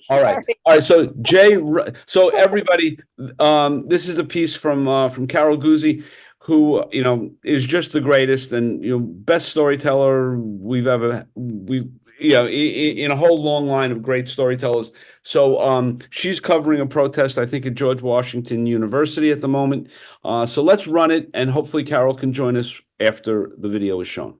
All right. Sorry. All right. So so everybody, this is a piece from Carol Guzy, who, is just the greatest and, best storyteller in a whole long line of great storytellers. So, she's covering a protest, I think, at George Washington University at the moment. So let's run it, and hopefully Carol can join us after the video is shown.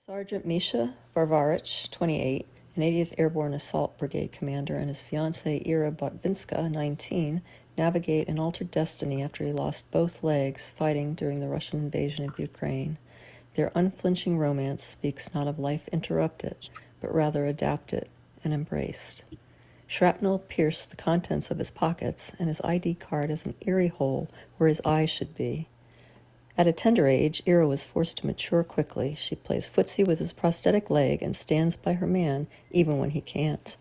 Sergeant Misha Varvarich, 28, an 80th Airborne Assault Brigade commander, and his fiancée Ira Botvinska, 19, navigate an altered destiny after he lost both legs fighting during the Russian invasion of Ukraine. Their unflinching romance speaks not of life interrupted, but rather adapted and embraced. Shrapnel pierced the contents of his pockets, and his ID card has an eerie hole where his eyes should be. At a tender age, Ira was forced to mature quickly. She plays footsie with his prosthetic leg and stands by her man even when he can't.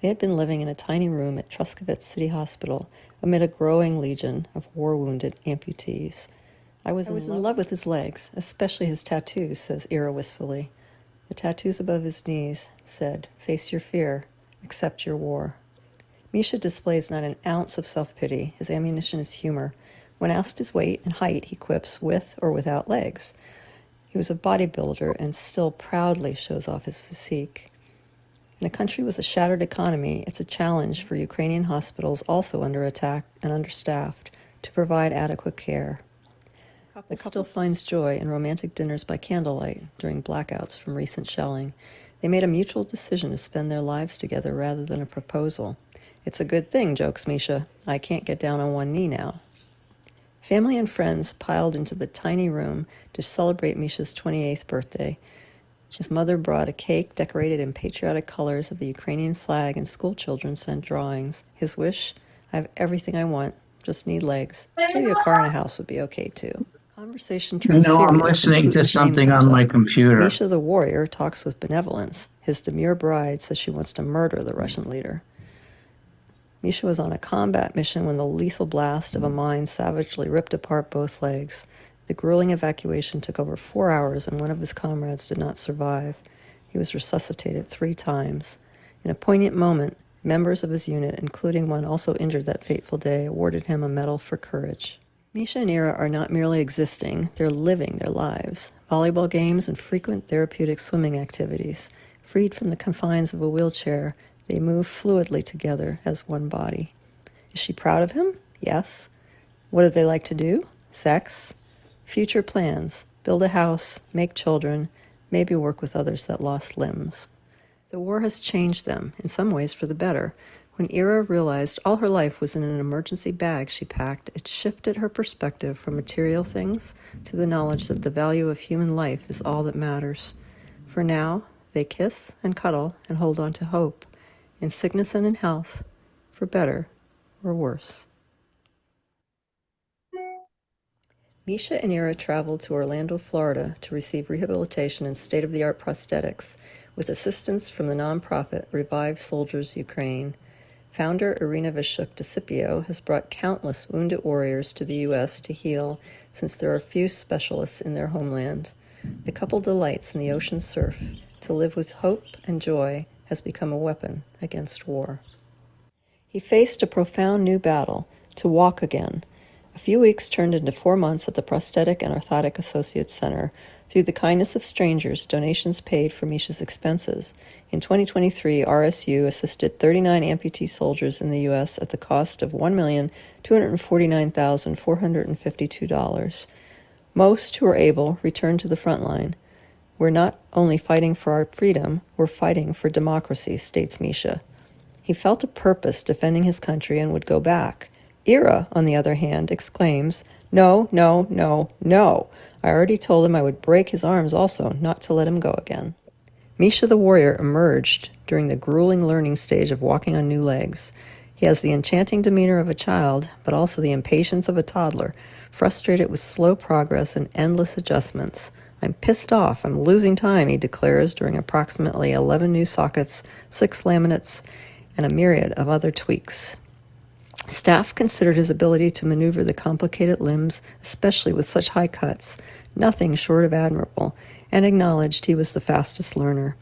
They had been living in a tiny room at Truscovitz City Hospital amid a growing legion of war-wounded amputees. I was in love with his legs, especially his tattoos, says Ira wistfully. The tattoos above his knees said, "Face your fear, accept your war." Misha displays not an ounce of self-pity. His ammunition is humor. When asked his weight and height, he quips, with or without legs. He was a bodybuilder and still proudly shows off his physique. In a country with a shattered economy, it's a challenge for Ukrainian hospitals, also under attack and understaffed, to provide adequate care. The couple still finds joy in romantic dinners by candlelight during blackouts from recent shelling. They made a mutual decision to spend their lives together rather than a proposal. "It's a good thing," jokes Misha. "I can't get down on one knee now." Family and friends piled into the tiny room to celebrate Misha's 28th birthday. His mother brought a cake decorated in patriotic colors of the Ukrainian flag, and schoolchildren sent drawings. His wish: "I have everything I want, just need legs. Maybe a car and a house would be okay too." Conversation turns I'm serious when listening to Putin's name something comes on my up. computer. Misha the warrior talks with benevolence. His demure bride says she wants to murder the Russian leader. Misha was on a combat mission when the lethal blast of a mine savagely ripped apart both legs. The grueling evacuation took over 4 hours, and one of his comrades did not survive. He was resuscitated 3 times. In a poignant moment, members of his unit, including one also injured that fateful day, awarded him a medal for courage. Misha and Ira are not merely existing, they're living their lives. Volleyball games and frequent therapeutic swimming activities. Freed from the confines of a wheelchair, they move fluidly together as one body. Is she proud of him? Yes. What do they like to do? Sex. Future plans: build a house, make children, maybe work with others that lost limbs. The war has changed them, in some ways for the better. When Ira realized all her life was in an emergency bag she packed, it shifted her perspective from material things to the knowledge that the value of human life is all that matters. For now, they kiss and cuddle and hold on to hope, in sickness and in health, for better or worse. Misha and Ira traveled to Orlando, Florida to receive rehabilitation and state-of-the-art prosthetics with assistance from the nonprofit Revive Soldiers Ukraine. Founder Irina Vishuk-Desipio has brought countless wounded warriors to the U.S. to heal, since there are few specialists in their homeland. The couple delights in the ocean surf. To live with hope and joy has become a weapon against war. He faced a profound new battle: to walk again. A few weeks turned into 4 months at the Prosthetic and Orthotic Associates Center. Through the kindness of strangers, donations paid for Misha's expenses. In 2023, RSU assisted 39 amputee soldiers in the U.S. at the cost of $1,249,452. Most who are able returned to the front line. "We're not only fighting for our freedom, we're fighting for democracy," states Misha. He felt a purpose defending his country and would go back. Ira, on the other hand, exclaims, "No, no, no, no. I already told him I would break his arms also, not to let him go again." Misha the warrior emerged during the grueling learning stage of walking on new legs. He has the enchanting demeanor of a child, but also the impatience of a toddler, frustrated with slow progress and endless adjustments. "I'm pissed off. I'm losing time," he declares during approximately 11 new sockets, 6 laminates, and a myriad of other tweaks. Staff considered his ability to maneuver the complicated limbs, especially with such high cuts, nothing short of admirable, and acknowledged he was the fastest learner.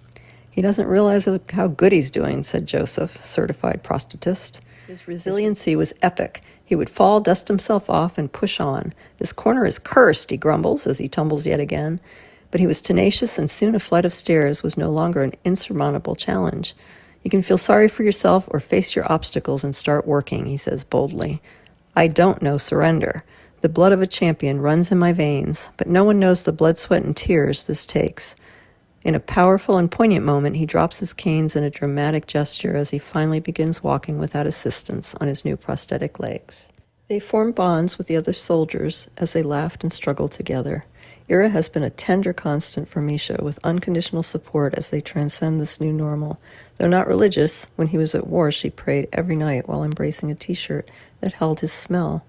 He doesn't realize how good he's doing, said Joseph, certified prosthetist. His resiliency was epic. He would fall, dust himself off, and push on. This corner is cursed, he grumbles as he tumbles yet again. But he was tenacious, and soon a flight of stairs was no longer an insurmountable challenge. You can feel sorry for yourself or face your obstacles and start working, he says boldly. I don't know surrender. The blood of a champion runs in my veins, but no one knows the blood, sweat, and tears this takes. In a powerful and poignant moment, he drops his canes in a dramatic gesture as he finally begins walking without assistance on his new prosthetic legs. They form bonds with the other soldiers as they laughed and struggled together. Ira has been a tender constant for Misha, with unconditional support as they transcend this new normal. Though not religious, when he was at war, she prayed every night while embracing a t-shirt that held his smell.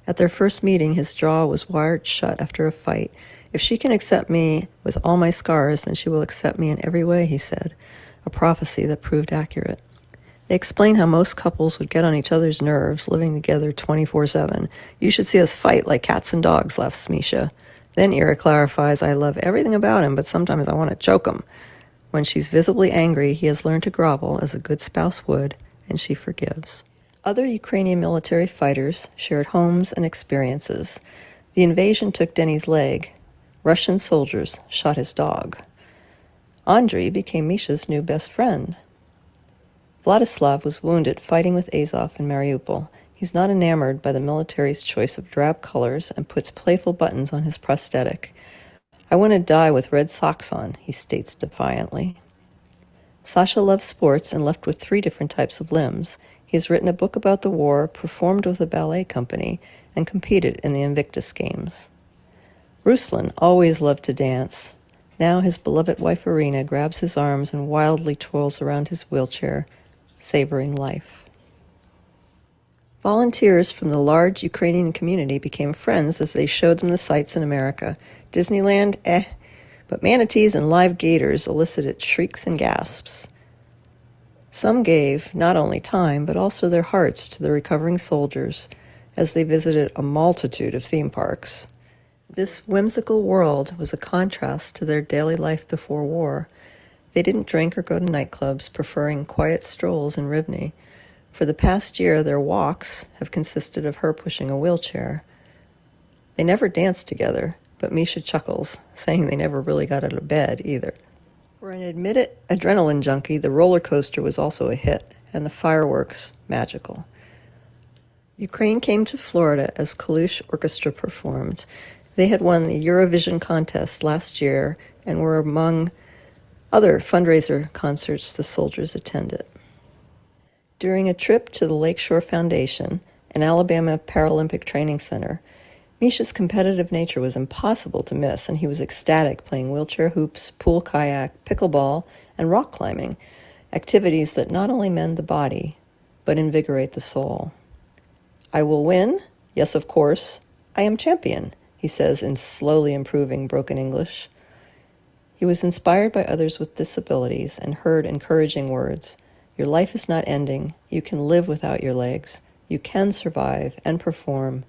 At their first meeting, his jaw was wired shut after a fight. If she can accept me with all my scars, then she will accept me in every way, he said, a prophecy that proved accurate. They explain how most couples would get on each other's nerves, living together 24/7. You should see us fight like cats and dogs, laughs Misha. Then Ira clarifies, I love everything about him, but sometimes I want to choke him. When she's visibly angry, he has learned to grovel as a good spouse would, and she forgives. Other Ukrainian military fighters shared homes and experiences. The invasion took Denny's leg. Russian soldiers shot his dog. Andriy became Misha's new best friend. Vladislav was wounded fighting with Azov in Mariupol. He's not enamored by the military's choice of drab colors and puts playful buttons on his prosthetic. I want to die with red socks on, he states defiantly. Sasha loves sports and left with 3 different types of limbs. He has written a book about the war, performed with a ballet company, and competed in the Invictus Games. Ruslan always loved to dance. Now his beloved wife Irina grabs his arms and wildly twirls around his wheelchair, savoring life. Volunteers from the large Ukrainian community became friends as they showed them the sights in America. Disneyland, but manatees and live gators elicited shrieks and gasps. Some gave not only time, but also their hearts to the recovering soldiers as they visited a multitude of theme parks. This whimsical world was a contrast to their daily life before war. They didn't drink or go to nightclubs, preferring quiet strolls in Rivne. For the past year, their walks have consisted of her pushing a wheelchair. They never danced together, but Misha chuckles, saying they never really got out of bed either. For an admitted adrenaline junkie, the roller coaster was also a hit, and the fireworks magical. Ukraine came to Florida as Kalush Orchestra performed. They had won the Eurovision contest last year and were among other fundraiser concerts the soldiers attended. During a trip to the Lakeshore Foundation, an Alabama Paralympic training center, Misha's competitive nature was impossible to miss, and he was ecstatic playing wheelchair hoops, pool kayak, pickleball, and rock climbing, activities that not only mend the body, but invigorate the soul. I will win? Yes, of course. I am champion, he says in slowly improving broken English. He was inspired by others with disabilities and heard encouraging words. Your life is not ending. You can live without your legs. You can survive and perform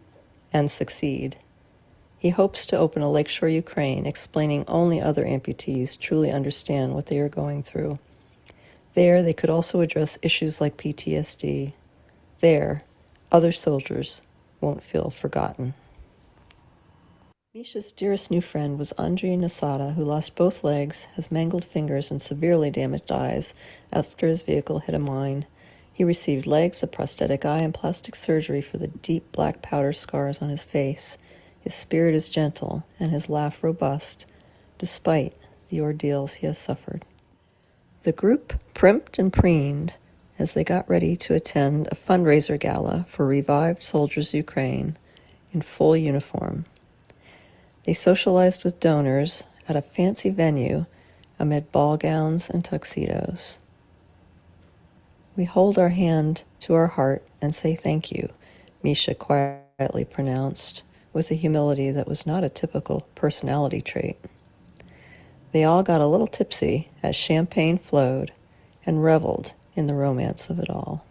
and succeed. He hopes to open a Lakeshore Ukraine, explaining only other amputees truly understand what they are going through. There, they could also address issues like PTSD. There, other soldiers won't feel forgotten. Misha's dearest new friend was Andriy Nasada, who lost both legs, has mangled fingers, and severely damaged eyes after his vehicle hit a mine. He received legs, a prosthetic eye, and plastic surgery for the deep black powder scars on his face. His spirit is gentle and his laugh robust, despite the ordeals he has suffered. The group primped and preened as they got ready to attend a fundraiser gala for Revived Soldiers Ukraine in full uniform. They socialized with donors at a fancy venue amid ball gowns and tuxedos. We hold our hand to our heart and say thank you, Misha quietly pronounced, with a humility that was not a typical personality trait. They all got a little tipsy as champagne flowed and reveled in the romance of it all.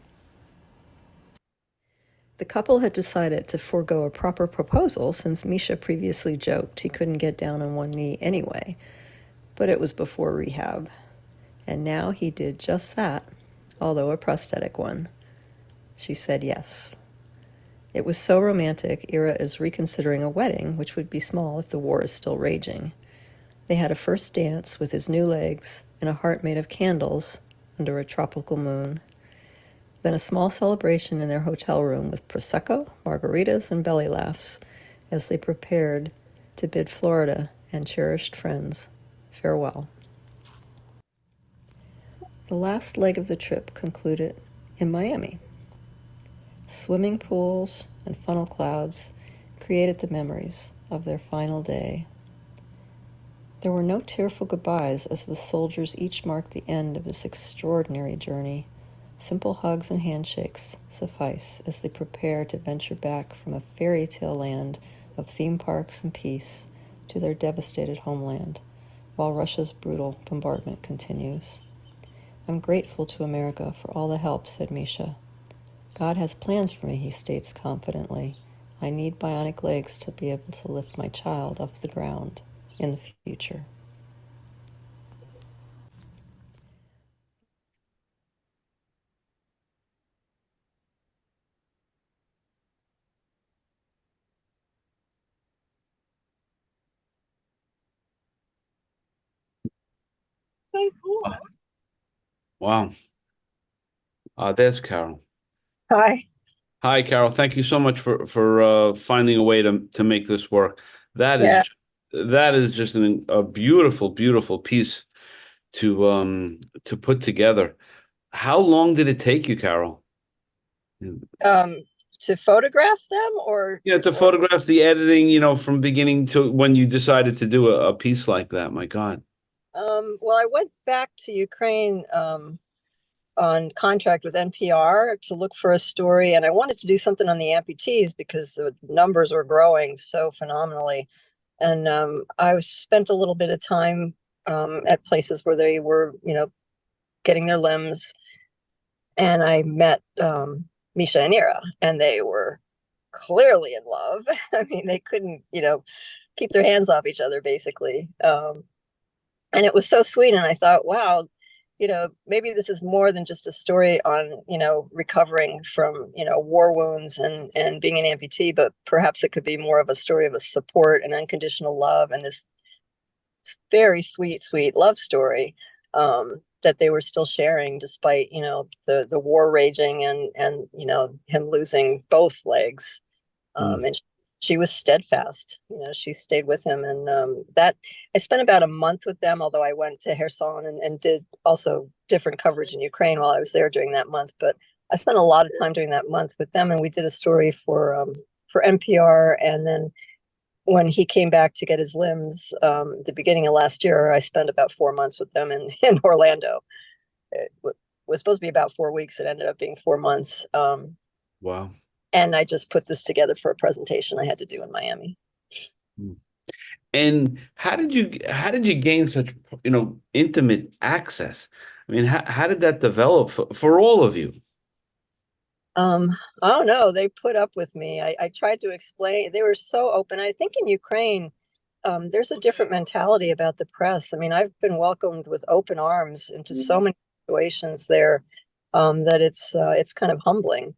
The couple had decided to forego a proper proposal since Misha previously joked he couldn't get down on one knee anyway, but it was before rehab. And now he did just that, although a prosthetic one. She said yes. It was so romantic, Ira is reconsidering a wedding, which would be small if the war is still raging. They had a first dance with his new legs and a heart made of candles under a tropical moon. Then a small celebration in their hotel room with Prosecco, margaritas, and belly laughs as they prepared to bid Florida and cherished friends farewell. The last leg of the trip concluded in Miami. Swimming pools and funnel clouds created the memories of their final day. There were no tearful goodbyes as the soldiers each marked the end of this extraordinary journey. Simple hugs and handshakes suffice as they prepare to venture back from a fairy tale land of theme parks and peace to their devastated homeland, while Russia's brutal bombardment continues. I'm grateful to America for all the help, said Misha. God has plans for me, he states confidently. I need bionic legs to be able to lift my child off the ground in the future. So cool. Wow. There's Carol. Hi. Hi, Carol. Thank you so much for finding a way to make this work. That is Yeah. that is just a beautiful, beautiful piece to put together. How long did it take you, Carol? Um, to photograph them Yeah, to or photograph the editing, from beginning to when you decided to do a piece like that. My God. well, I went back to Ukraine on contract with NPR to look for a story, and I wanted to do something on the amputees because the numbers were growing so phenomenally. And I spent a little bit of time at places where they were, getting their limbs, and I met Misha and Ira, and they were clearly in love. I mean, they couldn't, keep their hands off each other, basically. And it was so sweet. And I thought, wow, maybe this is more than just a story on, recovering from, war wounds and being an amputee, but perhaps it could be more of a story of a support and unconditional love and this very sweet, sweet love story that they were still sharing despite, the war raging and, him losing both legs. Mm. And she was steadfast. She stayed with him, and that I spent about a month with them. Although I went to Kherson and did also different coverage in Ukraine while I was there during that month. But I spent a lot of time during that month with them, and we did a story for NPR. And then when he came back to get his limbs, the beginning of last year, I spent about 4 months with them in Orlando. It was supposed to be about 4 weeks. It ended up being 4 months. Wow. And I just put this together for a presentation I had to do in Miami. Mm. And how did you gain such, intimate access? I mean, how did that develop for all of you? Um, I don't know. They put up with me. I tried to explain. They were so open. I think in Ukraine, there's a different mentality about the press. I mean, I've been welcomed with open arms into so many situations there that it's kind of humbling.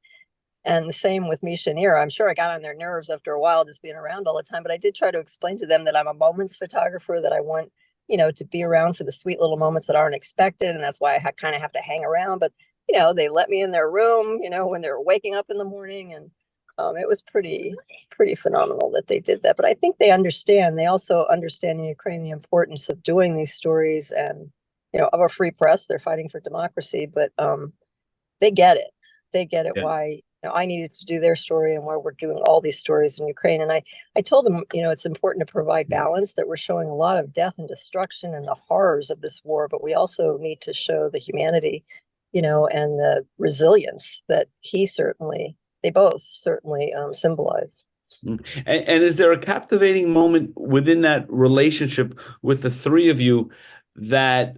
And the same with Misha and Ira. I'm sure I got on their nerves after a while just being around all the time, but I did try to explain to them that I'm a moments photographer, that I want, to be around for the sweet little moments that aren't expected. And that's why I kind of have to hang around. But, they let me in their room, when they're waking up in the morning. And it was pretty phenomenal that they did that. But I think they understand. They also understand in Ukraine the importance of doing these stories and, of a free press. They're fighting for democracy, but they get it. They get it Yeah. why I needed to do their story and why we're doing all these stories in Ukraine. And I told them, it's important to provide balance, that we're showing a lot of death and destruction and the horrors of this war, but we also need to show the humanity, and the resilience that they both certainly symbolize. Mm. And is there a captivating moment within that relationship with the three of you that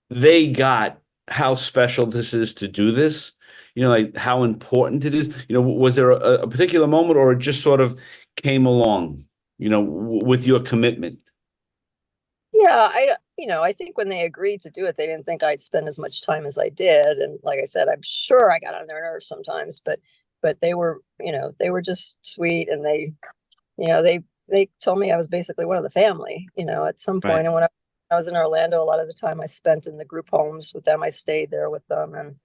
they got how special this is to do this? Like how important it is. Was there a particular moment, or it just sort of came along, with your commitment? Yeah, I think when they agreed to do it, they didn't think I'd spend as much time as I did. And like I said, I'm sure I got on their nerves sometimes, but they were, they were just sweet, and they told me I was basically one of the family, at some point. Right. And when I was in Orlando, a lot of the time I spent in the group homes with them. I stayed there with them, and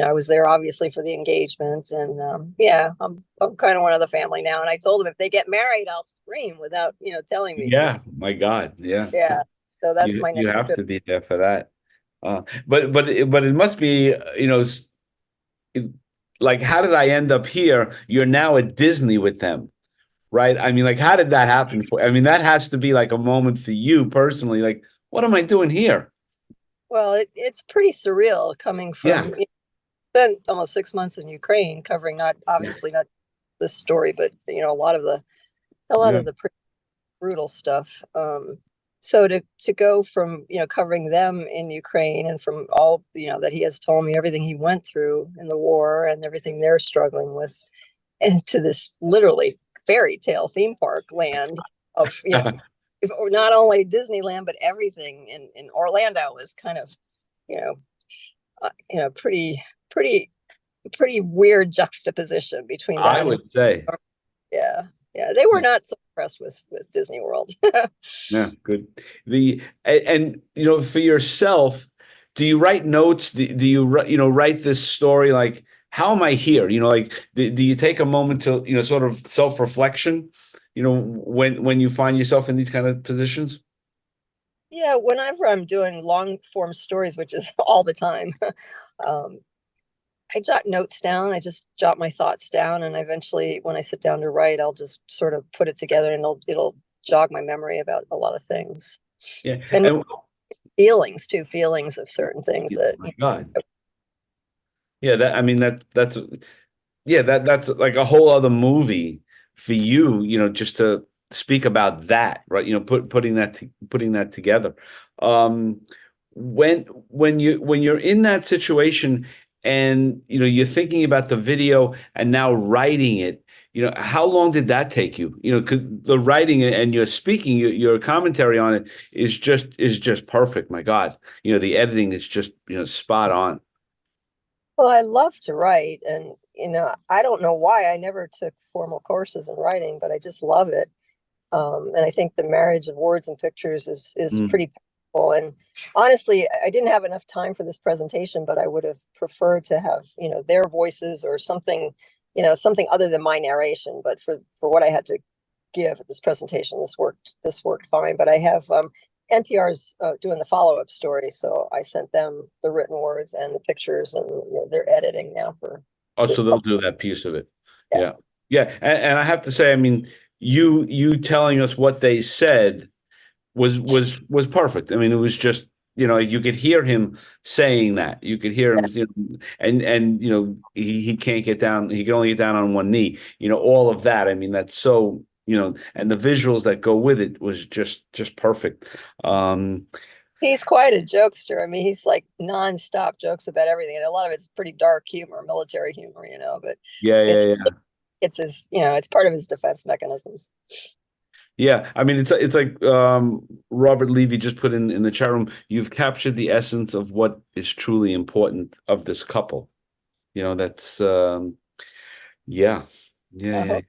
I was there obviously for the engagement. And yeah, I'm kind of one of the family now. And I told them if they get married, I'll scream without telling me, Yeah, because my God. Yeah. yeah, so that's my You next have trip. to be there for that. But it must be, it- like, how did I end up here? You're now at Disney with them, right? I mean, like, how did that happen for? I mean, that has to be like a moment for you personally. Like, what am I doing here? Well, it's pretty surreal coming Yeah. from spent almost 6 months in Ukraine covering, not obviously not this story, but a lot Yeah. of the pretty brutal stuff. So to go from covering them in Ukraine, and from all that he has told me, everything he went through in the war and everything they're struggling with, and to this literally fairy tale theme park land of not only Disneyland but everything in Orlando was kind of you know pretty pretty pretty weird juxtaposition between that I and would say. yeah, yeah, they were not so impressed with Disney World. Yeah, good. And for yourself, do you write notes? Do you write this story like, how am I here? Like, do you take a moment to sort of self-reflection, when you find yourself in these kind of positions? Yeah, whenever I'm doing long form stories, which is all the time, um, I jot notes down. I just jot my thoughts down, and eventually, when I sit down to write, I'll just sort of put it together, and it'll jog my memory about a lot of things, Yeah. and And feelings too, feelings of certain things oh that my God. Yeah, that I mean that's yeah, that's like a whole other movie for you, just to speak about that, right? Putting that together. Um, when you're in that situation, and you're thinking about the video and now writing it, how long did that take you? 'Cause the writing and your speaking, your commentary on it is just perfect. My God, the editing is just spot on. Well, I love to write, and I don't know why I never took formal courses in writing, but I just love it. And I think the marriage of words and pictures is Mm. pretty powerful. And honestly, I didn't have enough time for this presentation, but I would have preferred to have their voices or something, something other than my narration. But for what I had to give at this presentation, this worked fine. But I have NPR's doing the follow-up story, so I sent them the written words and the pictures, and they're editing now for Oh, to so they'll do that piece of it. yeah. Yeah. Yeah. And I have to say, I mean, you telling us what they said was perfect. I mean, it was just, you could hear him saying that. You could hear him, and he can't get down, he can only get down on one knee, all of that. I mean, that's so, and the visuals that go with it was just perfect. Um, He's quite a jokester. I mean, he's like nonstop jokes about everything, and a lot of it's pretty dark humor, military humor, but yeah, it's yeah, yeah. it's his, it's part of his defense mechanisms. Yeah, I mean it's like Robert Levy just put in the chat room. You've captured the essence of what is truly important of this couple. That's yeah, yeah, I yeah, hope.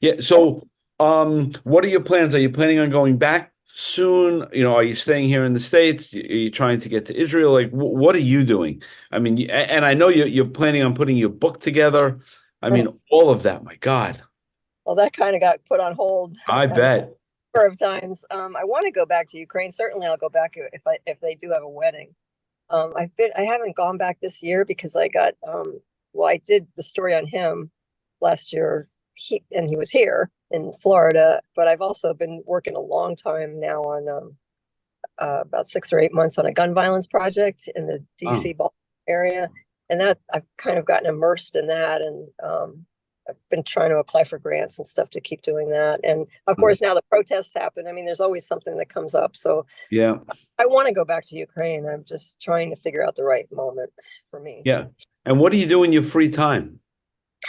yeah. So, what are your plans? Are you planning on going back soon? Are you staying here in the States? Are you trying to get to Israel? Like, what are you doing? I mean, and I know you're planning on putting your book together. I mean, all of that. My God, Well, that kind of got put on hold I a bet. number of times. I want to go back to Ukraine. Certainly, I'll go back if they do have a wedding. I haven't gone back this year because I got well, I did the story on him last year. He was here in Florida, but I've also been working a long time now on about 6 or 8 months on a gun violence project in the Oh, DC area, and that I've kind of gotten immersed in that, and I've been trying to apply for grants and stuff to keep doing that. And of mm, course, now the protests happen. I mean, there's always something that comes up. So yeah. I want to go back to Ukraine. I'm just trying to figure out the right moment for me. Yeah. And what do you do in your free time?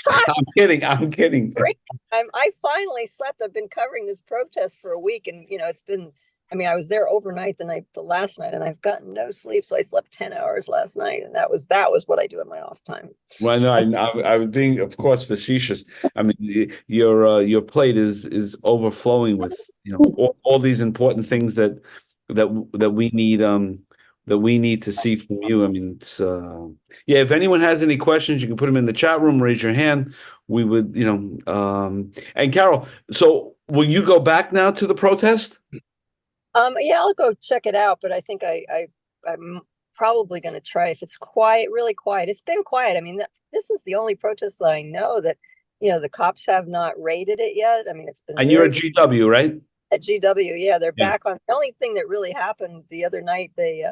I'm kidding. I'm kidding. Great. I finally slept. I've been covering this protest for a week, and it's been I mean, I was there overnight the last night, and I've gotten no sleep. So I slept 10 hours last night, and that was what I do in my off time. Well, no, I was being, of course, facetious. I mean, your plate is overflowing with all these important things that we need that we need to see from you. I mean, it's yeah. If anyone has any questions, you can put them in the chat room. Raise your hand. We would, and Carol. So, will you go back now to the protest? Yeah, I'll go check it out, but I think I'm probably going to try if it's quiet, really quiet. It's been quiet. I mean, this is the only protest that I know that, the cops have not raided it yet. I mean, it's been And you're a very GW, right? at GW. Yeah, they're Yeah. back on. The only thing that really happened the other night, they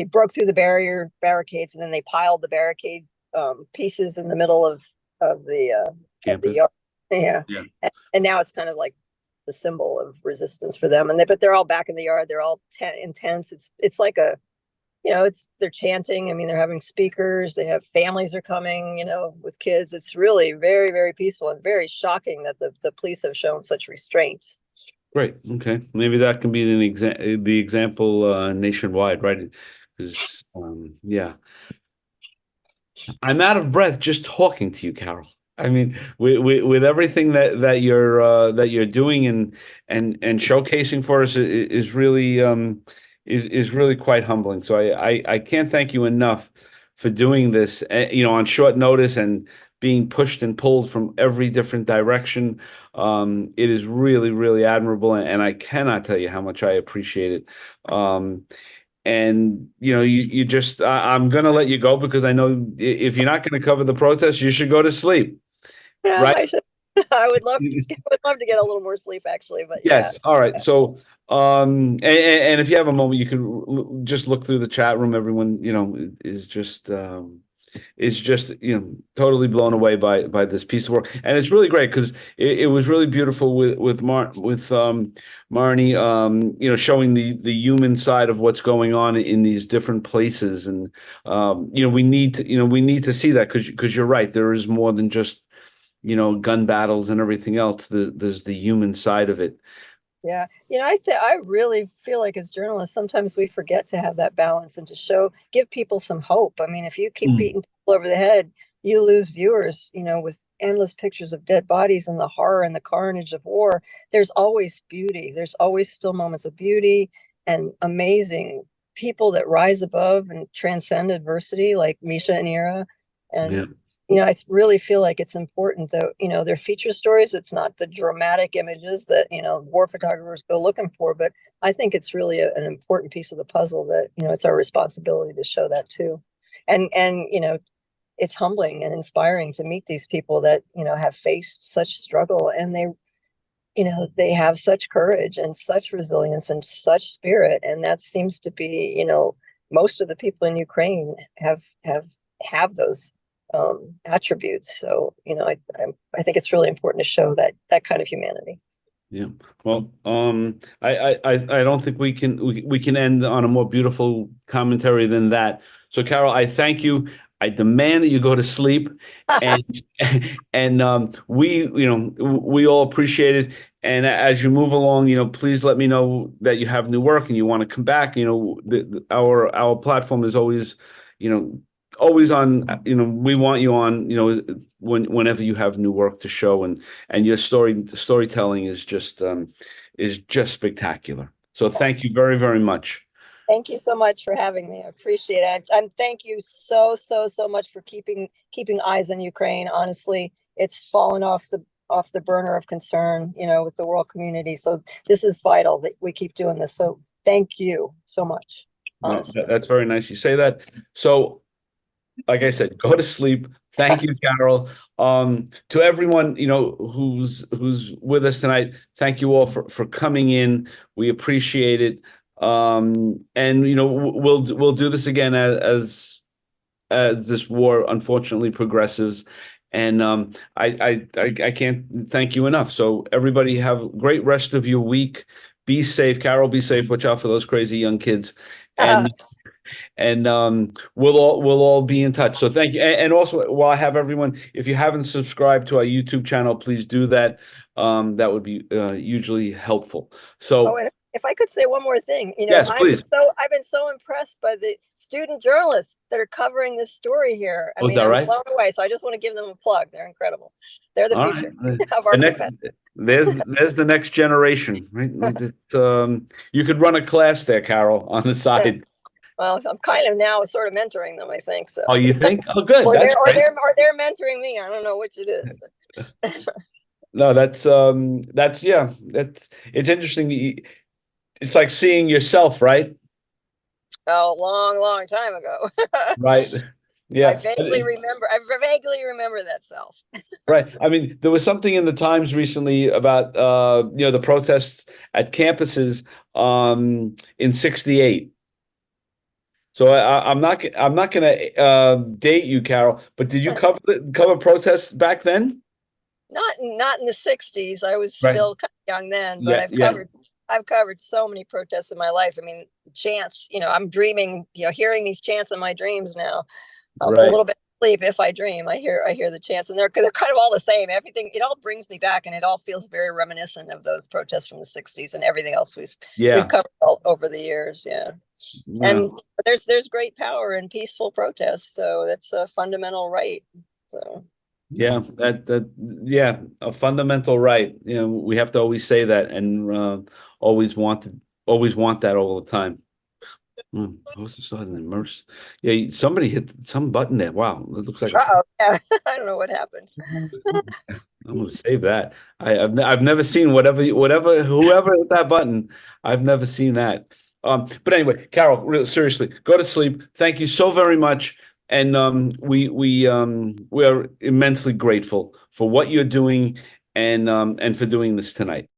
broke through the barricades, and then they piled the barricade pieces in the middle of the Campus. yard. Yeah, Yeah. and now it's kind of like the symbol of resistance for them. But they're all back in the yard. They're all intense. It's like they're chanting. I mean, they're having speakers. They have families are coming, with kids. It's really very, very peaceful, and very shocking that the police have shown such restraint. Great. Okay. Maybe that can be the example nationwide, right? Because yeah, I'm out of breath just talking to you, Carol. I mean, with everything that you're doing and showcasing for us is really is really quite humbling. So I can't thank you enough for doing this, on short notice and being pushed and pulled from every different direction. It is really, really admirable, and I cannot tell you how much I appreciate it. And you just I'm gonna let you go because I know if you're not gonna cover the protest, you should go to sleep, Yeah, right? I should. I would love to get a little more sleep, actually, but yeah. Yes. All right. So, and if you have a moment, you can just look through the chat room. Everyone, is just totally blown away by this piece of work, and it's really great because it was really beautiful with Marnie, showing the human side of what's going on in these different places, and we need to see that because you're right, there is more than just gun battles and everything else. There's the human side of it. Yeah. I really feel like as journalists, sometimes we forget to have that balance and to give people some hope. I mean, if you keep Mm. beating people over the head, you lose viewers, with endless pictures of dead bodies and the horror and the carnage of war. There's always beauty. There's always still moments of beauty and amazing people that rise above and transcend adversity, like Misha and Ira. Yeah. And I really feel like it's important that, they're feature stories. It's not the dramatic images that, war photographers go looking for, but I think it's really an important piece of the puzzle that, it's our responsibility to show that too. And it's humbling and inspiring to meet these people that, have faced such struggle, and they have such courage and such resilience and such spirit. And that seems to be, most of the people in Ukraine have those attributes. So, I think it's really important to show that kind of humanity. Yeah. Well, I don't think we can end on a more beautiful commentary than that. So, Carol, I thank you. I demand that you go to sleep, and and we all appreciate it. And as you move along, please let me know that you have new work and you want to come back. Our platform is always, you know, always on. We want you on. Whenever you have new work to show, and your storytelling is just spectacular. So thank you very, very much. Thank you so much for having me. I appreciate it. And thank you so, so, so much for keeping eyes on Ukraine. Honestly, it's fallen off the burner of concern, with the world community. So this is vital that we keep doing this. So thank you so much. Well, Honestly. that's very nice you say that. So, like I said, go to sleep. Thank you, Carol. To everyone, who's with us tonight, thank you all for coming in. We appreciate it. And we'll do this again as this war unfortunately progresses. And I can't thank you enough. So everybody have a great rest of your week. Be safe, Carol. Be safe. Watch out for those crazy young kids. And we'll all be in touch. So thank you. And also, while I have everyone, if you haven't subscribed to our YouTube channel, please do that. That would be hugely helpful. Oh, So and if I could say one more thing, Yes, please. I've been so impressed by the student journalists that are covering this story here. I Oh, is mean, that I'm right? blown away. So I just want to give them a plug. They're incredible. They're the All right. future of our The next, profession. there's the next generation, right? You could run a class there, Carol, on the side. Well, I'm kind of now sort of mentoring them, I think so. Oh, you think? Oh, good. Or That's great. they're mentoring me. I don't know which it is. No, that's yeah, that's it's interesting. It's like seeing yourself, right? Oh, long time ago. Right. I Yeah. vaguely remember. I vaguely remember that self. Right. I mean, there was something in the Times recently about the protests at campuses in '68. So I'm not going to date you, Carol, but did you cover protests back then? Not in the '60s. I was Right. still kind of young then, but Yeah, yeah. I've covered so many protests in my life. I mean, chants. I'm dreaming. Hearing these chants in my dreams now. A Right. little bit of sleep if I dream. I hear the chants, and they're kind of all the same. Everything, it all brings me back, and it all feels very reminiscent of those protests from the '60s and everything else we've Yeah. covered all over the years. Yeah. Yeah. And there's great power in peaceful protest, so that's a fundamental right. So Yeah, yeah, a fundamental right. We have to always say that and always always want that all the time. Post sudden immerse. Yeah, somebody hit some button there. Wow, it looks like a. oh yeah. I don't know what happened. I'm gonna save that. I've never seen whoever hit that button. I've never seen that. But anyway, Carol, seriously, go to sleep. Thank you so very much, and we are immensely grateful for what you're doing and for doing this tonight.